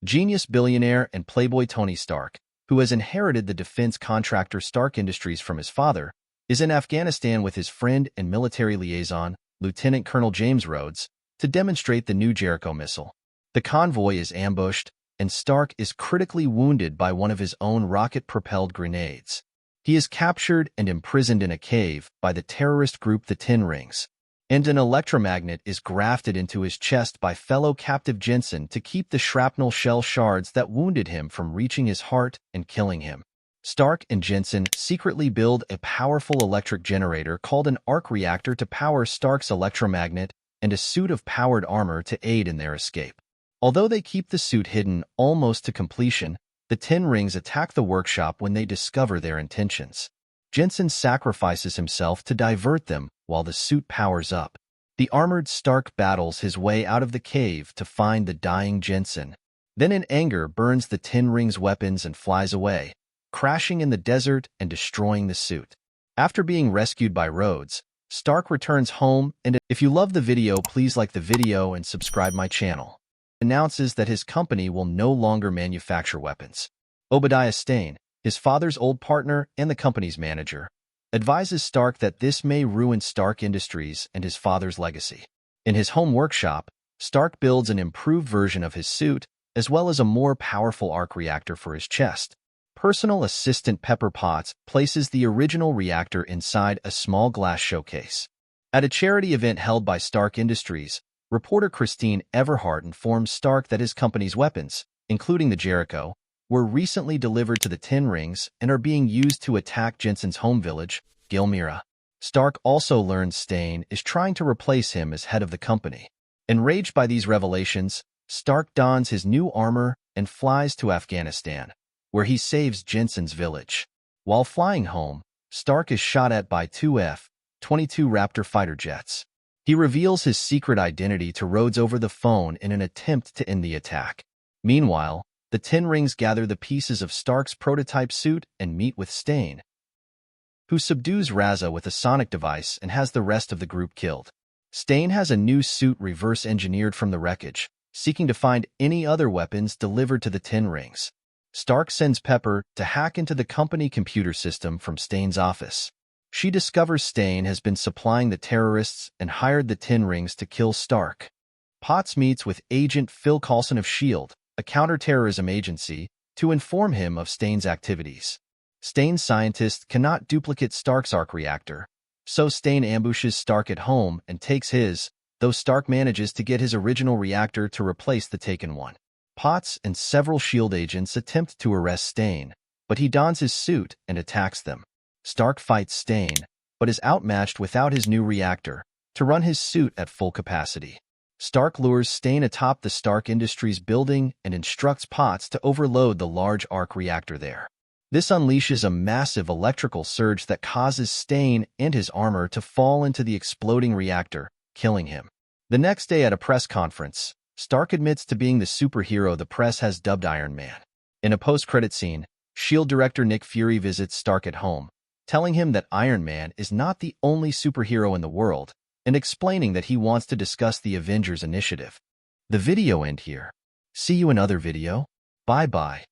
Genius billionaire and playboy Tony Stark, who has inherited the defense contractor Stark Industries from his father, is in Afghanistan with his friend and military liaison, Lieutenant Colonel James Rhodes, to demonstrate the new Jericho missile. The convoy is ambushed, and Stark is critically wounded by one of his own rocket-propelled grenades. He is captured and imprisoned in a cave by the terrorist group the Ten Rings, and an electromagnet is grafted into his chest by fellow captive Jensen to keep the shrapnel shell shards that wounded him from reaching his heart and killing him. Stark and Jensen secretly build a powerful electric generator called an arc reactor to power Stark's electromagnet and a suit of powered armor to aid in their escape. Although they keep the suit hidden almost to completion, the Ten Rings attack the workshop when they discover their intentions. Jensen sacrifices himself to divert them while the suit powers up. The armored Stark battles his way out of the cave to find the dying Jensen, then in anger burns the Ten Rings' weapons and flies away, crashing in the desert and destroying the suit. After being rescued by Rhodes, Stark returns home, and if you love the video, please like the video and subscribe my channel. Announces that his company will no longer manufacture weapons. Obadiah Stane, his father's old partner and the company's manager, advises Stark that this may ruin Stark Industries and his father's legacy. In his home workshop, Stark builds an improved version of his suit, as well as a more powerful arc reactor for his chest. Personal assistant Pepper Potts places the original reactor inside a small glass showcase. At a charity event held by Stark Industries, reporter Christine Everhart informs Stark that his company's weapons, including the Jericho, were recently delivered to the Ten Rings and are being used to attack Jensen's home village, Gilmyra. Stark also learns Stane is trying to replace him as head of the company. Enraged by these revelations, Stark dons his new armor and flies to Afghanistan, where he saves Jensen's village. While flying home, Stark is shot at by two F-22 Raptor fighter jets. He reveals his secret identity to Rhodes over the phone in an attempt to end the attack. Meanwhile, the Ten Rings gather the pieces of Stark's prototype suit and meet with Stane, who subdues Raza with a sonic device and has the rest of the group killed. Stane has a new suit reverse-engineered from the wreckage, seeking to find any other weapons delivered to the Ten Rings. Stark sends Pepper to hack into the company computer system from Stane's office. She discovers Stane has been supplying the terrorists and hired the Ten Rings to kill Stark. Potts meets with Agent Phil Coulson of S.H.I.E.L.D., a counterterrorism agency, to inform him of Stane's activities. Stane's scientists cannot duplicate Stark's arc reactor, so Stane ambushes Stark at home and takes his, though Stark manages to get his original reactor to replace the taken one. Potts and several S.H.I.E.L.D. agents attempt to arrest Stane, but he dons his suit and attacks them. Stark fights Stane, but is outmatched without his new reactor to run his suit at full capacity. Stark lures Stane atop the Stark Industries building and instructs Potts to overload the large arc reactor there. This unleashes a massive electrical surge that causes Stane and his armor to fall into the exploding reactor, killing him. The next day at a press conference, Stark admits to being the superhero the press has dubbed Iron Man. In a post-credit scene, S.H.I.E.L.D. director Nick Fury visits Stark at home, telling him that Iron Man is not the only superhero in the world, and explaining that he wants to discuss the Avengers initiative. The video ends here. See you in other video. Bye-bye.